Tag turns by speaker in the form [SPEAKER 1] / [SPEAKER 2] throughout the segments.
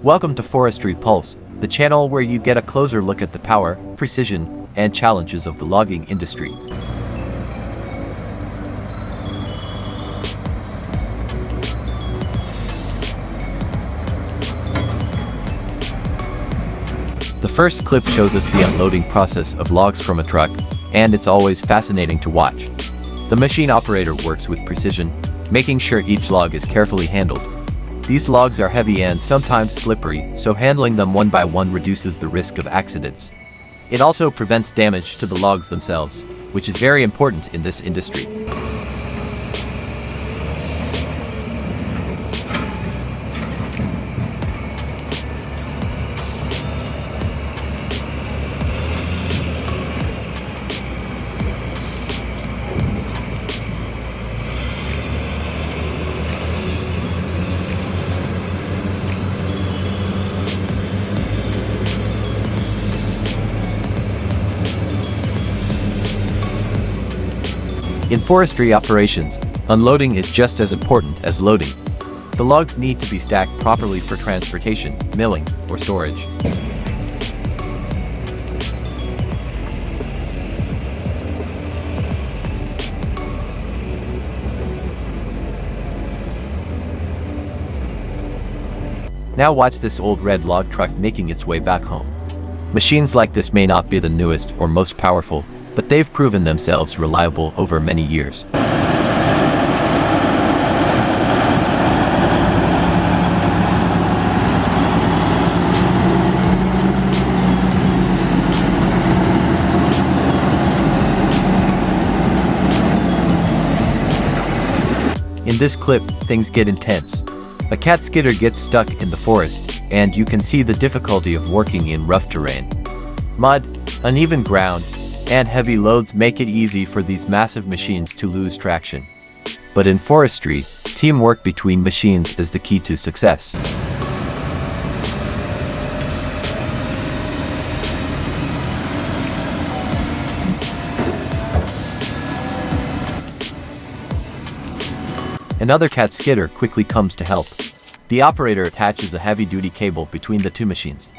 [SPEAKER 1] Welcome to Forestry Pulse, the channel where you get a closer look at the power, precision, and challenges of the logging industry. The first clip shows us the unloading process of logs from a truck, and it's always fascinating to watch. The machine operator works with precision, making sure each log is carefully handled. These logs are heavy and sometimes slippery, so handling them one by one reduces the risk of accidents. It also prevents damage to the logs themselves, which is very important in this industry. In forestry operations, unloading is just as important as loading. The logs need to be stacked properly for transportation, milling, or storage. Now watch this old red log truck making its way back home. Machines like this may not be the newest or most powerful, but they've proven themselves reliable over many years. In this clip, things get intense. A cat skidder gets stuck in the forest, and you can see the difficulty of working in rough terrain. Mud, uneven ground, and heavy loads make it easy for these massive machines to lose traction. But in forestry, teamwork between machines is the key to success. Another cat skidder quickly comes to help. The operator attaches a heavy-duty cable between the two machines.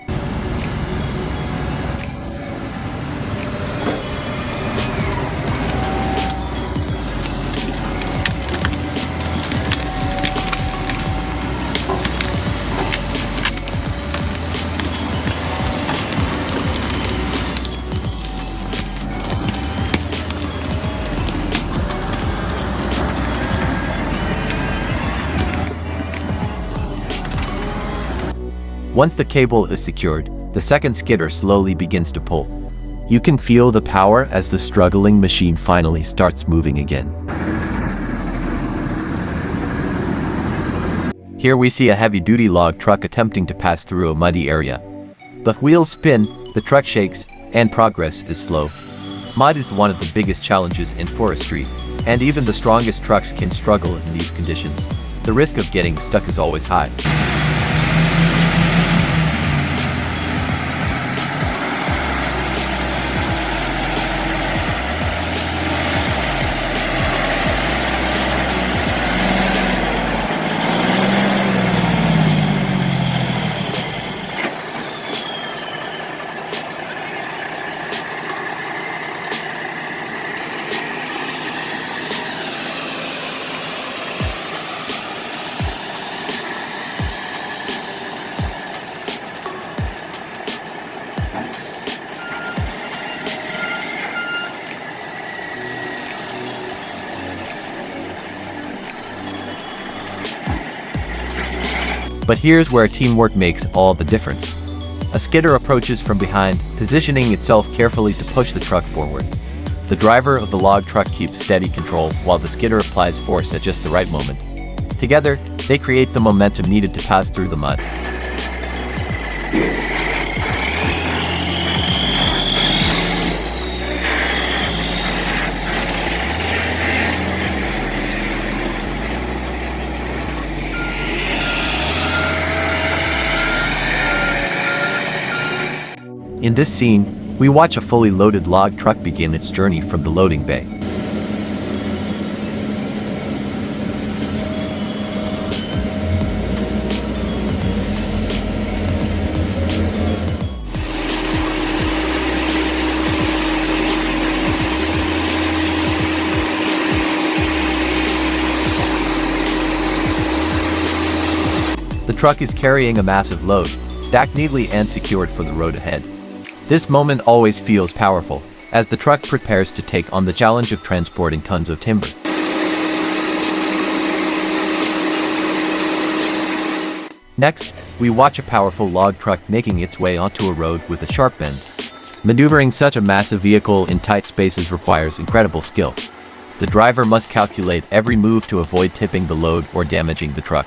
[SPEAKER 1] Once the cable is secured, the second skidder slowly begins to pull. You can feel the power as the struggling machine finally starts moving again. Here we see a heavy-duty log truck attempting to pass through a muddy area. The wheels spin, the truck shakes, and progress is slow. Mud is one of the biggest challenges in forestry, and even the strongest trucks can struggle in these conditions. The risk of getting stuck is always high. But here's where teamwork makes all the difference. A skidder approaches from behind, positioning itself carefully to push the truck forward. The driver of the log truck keeps steady control while the skidder applies force at just the right moment. Together, they create the momentum needed to pass through the mud. In this scene, we watch a fully loaded log truck begin its journey from the loading bay. truck is carrying a massive load, stacked neatly and secured for the road ahead. This moment always feels powerful, as the truck prepares to take on the challenge of transporting tons of timber. Next, we watch a powerful log truck making its way onto a road with a sharp bend. Maneuvering such a massive vehicle in tight spaces requires incredible skill. The driver must calculate every move to avoid tipping the load or damaging the truck.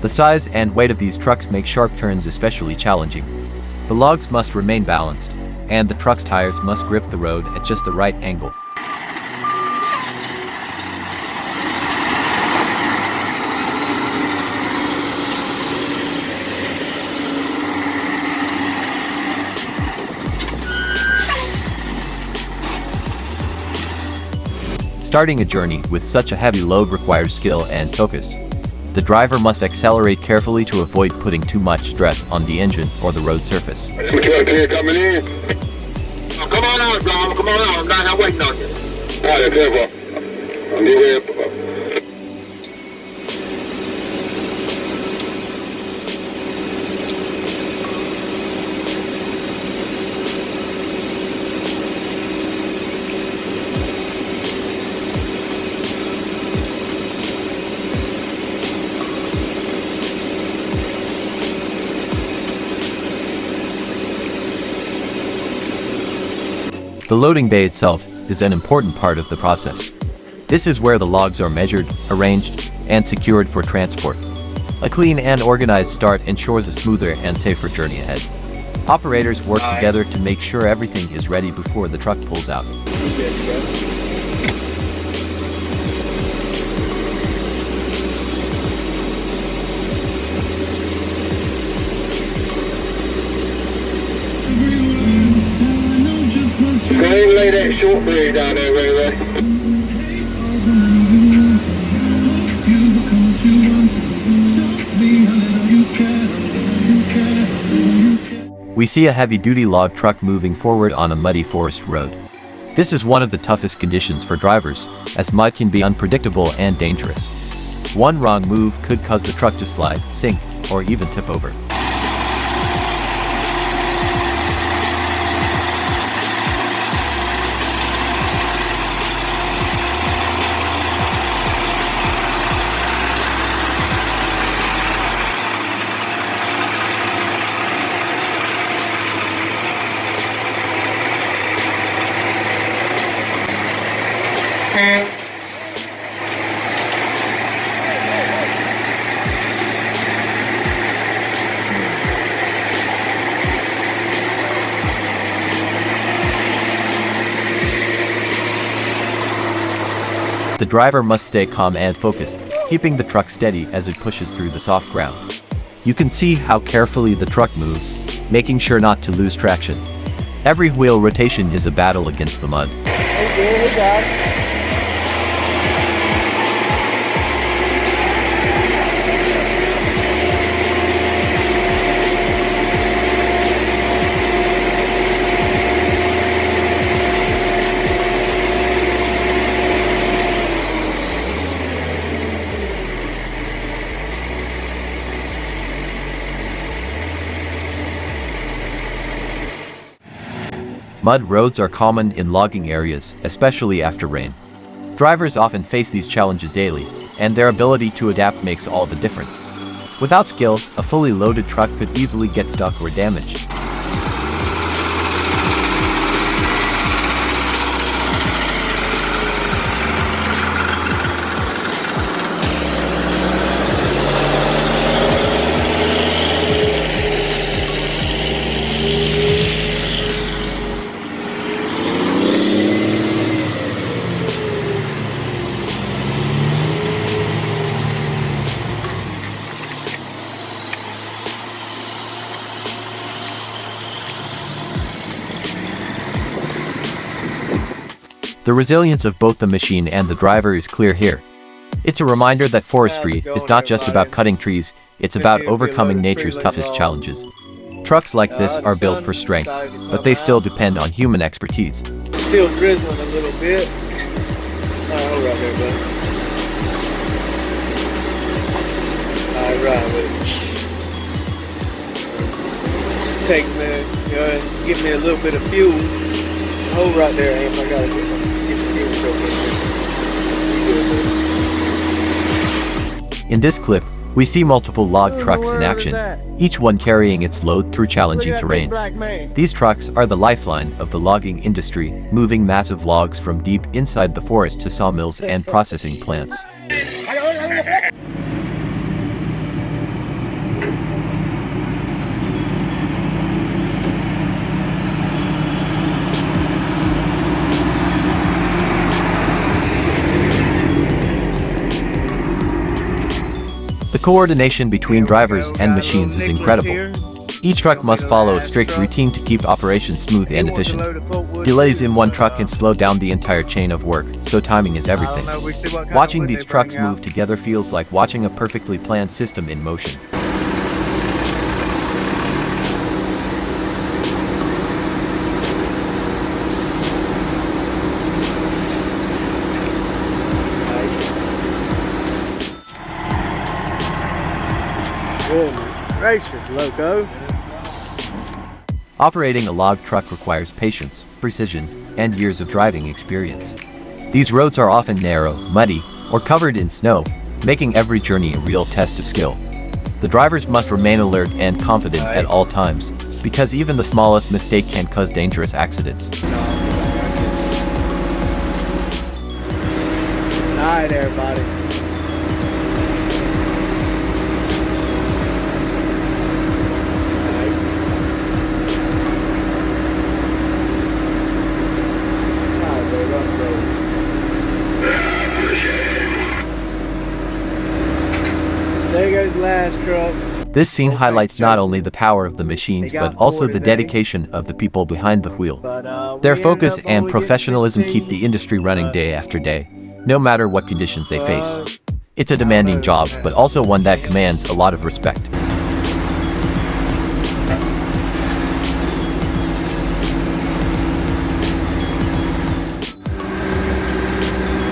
[SPEAKER 1] The size and weight of these trucks make sharp turns especially challenging. The logs must remain balanced, and the truck's tires must grip the road at just the right angle. Starting a journey with such a heavy load requires skill and focus. The driver must accelerate carefully to avoid putting too much stress on the engine or the road surface.
[SPEAKER 2] Clear coming in. Oh, come on out, Dom. Come on out. I'm not waiting on you. All right, clear, bro. I'm here.
[SPEAKER 1] The loading bay itself is an important part of the process. This is where the logs are measured, arranged, and secured for transport. A clean and organized start ensures a smoother and safer journey ahead. Operators work together to make sure everything is ready before the truck pulls out.
[SPEAKER 2] Go and lay that short blade down there, Ray.
[SPEAKER 1] We see a heavy-duty log truck moving forward on a muddy forest road. This is one of the toughest conditions for drivers, as mud can be unpredictable and dangerous. One wrong move could cause the truck to slide, sink, or even tip over. The driver must stay calm and focused, keeping the truck steady as it pushes through the soft ground. You can see how carefully the truck moves, making sure not to lose traction. Every wheel rotation is a battle against the mud. Mud roads are common in logging areas, especially after rain. Drivers often face these challenges daily, and their ability to adapt makes all the difference. Without skill, a fully loaded truck could easily get stuck or damaged. The resilience of both the machine and the driver is clear here. It's a reminder that forestry is not just about cutting trees, it's about overcoming nature's toughest challenges. Trucks like this are built for strength, but they still depend on human expertise.
[SPEAKER 3] Still drizzling a little bit. All right there, bud. All right, with it. Take me, and give me a little bit of fuel. Hold right there, Amp. I gotta get the fuel real quick.
[SPEAKER 1] In this clip, we see multiple log trucks in action, each one carrying its load through challenging terrain. These trucks are the lifeline of the logging industry, moving massive logs from deep inside the forest to sawmills and processing plants. The coordination between drivers and machines is incredible. Each truck must follow a strict routine to keep operations smooth and efficient. Delays in one truck can slow down the entire chain of work, so timing is everything. Watching these trucks move together feels like watching a perfectly planned system in motion.
[SPEAKER 3] Goodness gracious, loco.
[SPEAKER 1] Operating a log truck requires patience, precision, and years of driving experience. These roads are often narrow, muddy, or covered in snow, making every journey a real test of skill. The drivers must remain alert and confident at all times, because even the smallest mistake can cause dangerous accidents.
[SPEAKER 3] Alright, everybody. There goes the last truck.
[SPEAKER 1] This scene highlights not only the power of the machines but also the dedication of the people behind the wheel. Their focus and professionalism keep the industry running day after day, no matter what conditions they face. It's a demanding job, but also one that commands a lot of respect.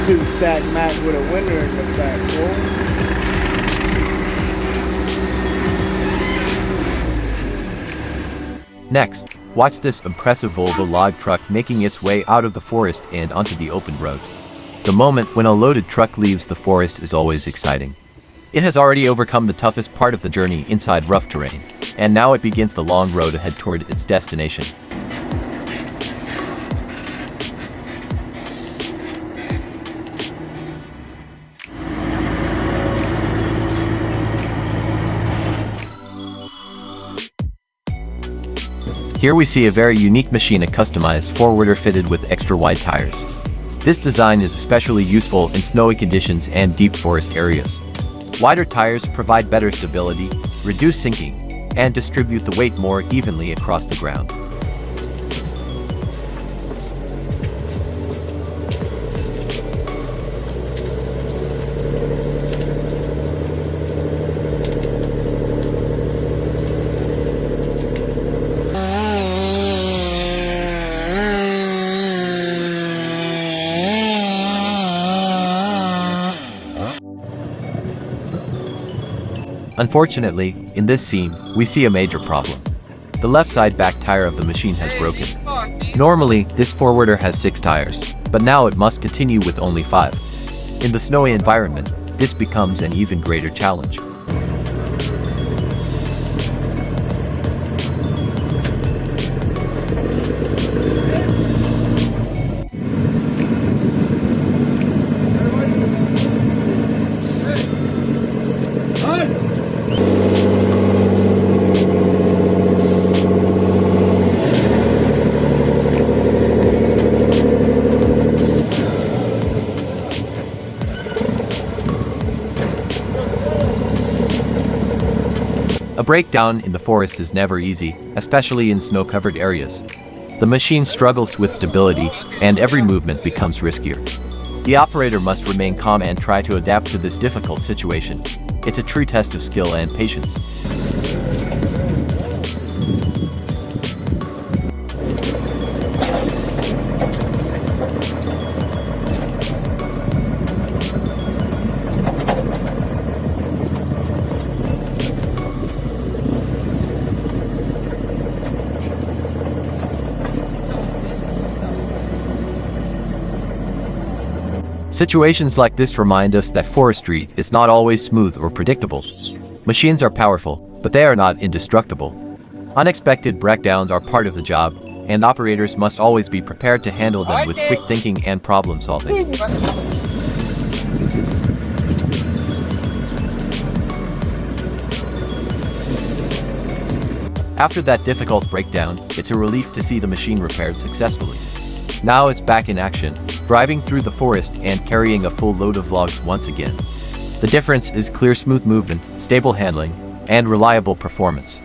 [SPEAKER 3] Two-stack match with a winner in the back, boy.
[SPEAKER 1] Next, watch this impressive Volvo log truck making its way out of the forest and onto the open road. The moment when a loaded truck leaves the forest is always exciting. It has already overcome the toughest part of the journey inside rough terrain, and now it begins the long road ahead toward its destination. Here we see a very unique machine, a customized forwarder fitted with extra wide tires. This design is especially useful in snowy conditions and deep forest areas. Wider tires provide better stability, reduce sinking, and distribute the weight more evenly across the ground. Unfortunately, in this scene, we see a major problem. The left side back tire of the machine has broken. Normally, this forwarder has 6 tires, but now it must continue with only 5. In the snowy environment, this becomes an even greater challenge. A breakdown in the forest is never easy, especially in snow-covered areas. The machine struggles with stability, and every movement becomes riskier. The operator must remain calm and try to adapt to this difficult situation. It's a true test of skill and patience. Situations like this remind us that forestry is not always smooth or predictable. Machines are powerful, but they are not indestructible. Unexpected breakdowns are part of the job, and operators must always be prepared to handle them with quick thinking and problem solving. After that difficult breakdown, it's a relief to see the machine repaired successfully. Now it's back in action, driving through the forest and carrying a full load of logs once again. The difference is clear, smooth movement, stable handling, and reliable performance.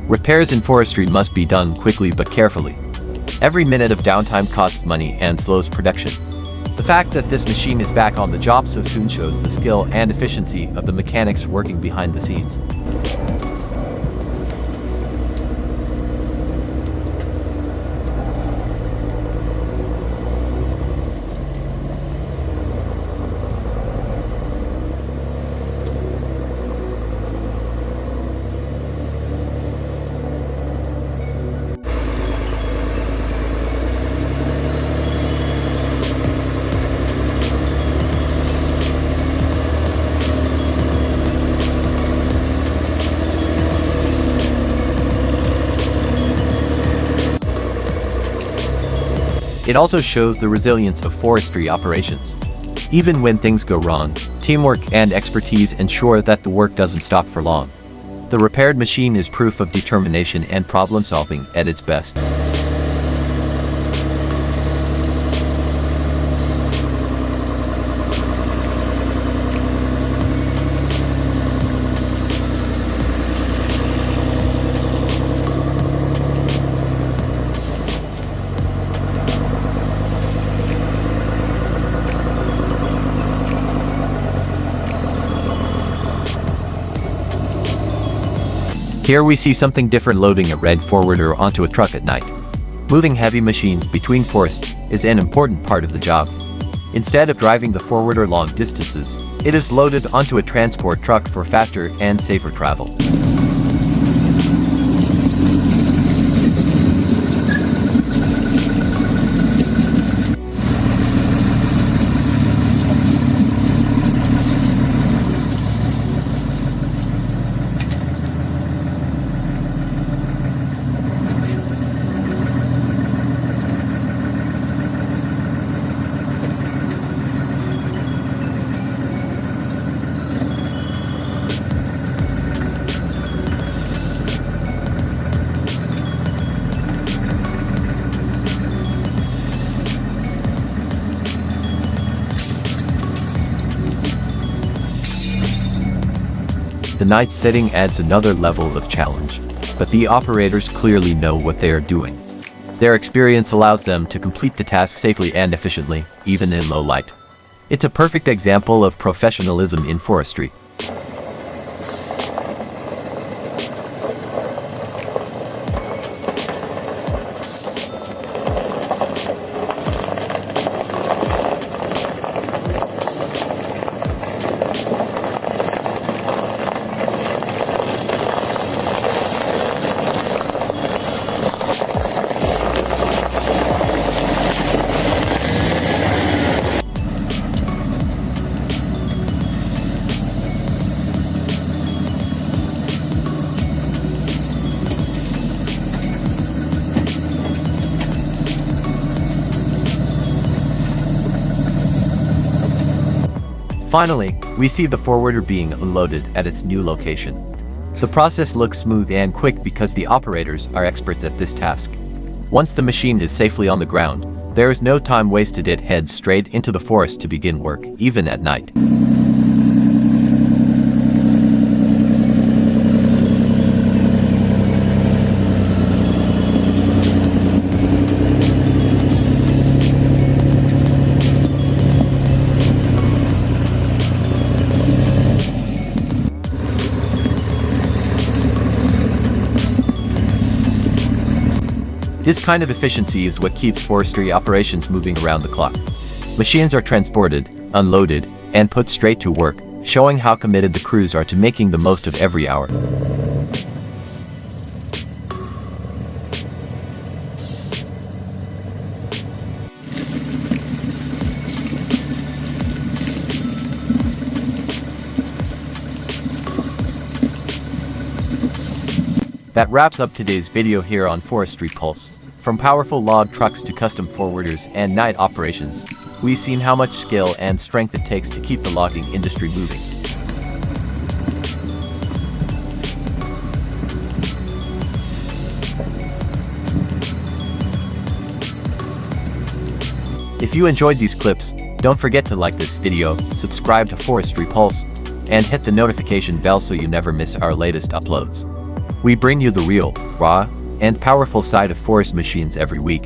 [SPEAKER 1] Repairs in forestry must be done quickly but carefully. Every minute of downtime costs money and slows production. The fact that this machine is back on the job so soon shows the skill and efficiency of the mechanics working behind the scenes. It also shows the resilience of forestry operations. Even when things go wrong, teamwork and expertise ensure that the work doesn't stop for long. The repaired machine is proof of determination and problem solving at its best. Here we see something different: loading a red forwarder onto a truck at night. Moving heavy machines between forests is an important part of the job. Instead of driving the forwarder long distances, it is loaded onto a transport truck for faster and safer travel. The night setting adds another level of challenge, but the operators clearly know what they are doing. Their experience allows them to complete the task safely and efficiently, even in low light. It's a perfect example of professionalism in forestry. Finally, we see the forwarder being unloaded at its new location. The process looks smooth and quick because the operators are experts at this task. Once the machine is safely on the ground, there is no time wasted. It heads straight into the forest to begin work, even at night. This kind of efficiency is what keeps forestry operations moving around the clock. Machines are transported, unloaded, and put straight to work, showing how committed the crews are to making the most of every hour. That wraps up today's video here on Forestry Pulse. From powerful log trucks to custom forwarders and night operations, we've seen how much skill and strength it takes to keep the logging industry moving. If you enjoyed these clips, don't forget to like this video, subscribe to Forestry Pulse, and hit the notification bell so you never miss our latest uploads. We bring you the real, raw, and powerful side of forest machines every week.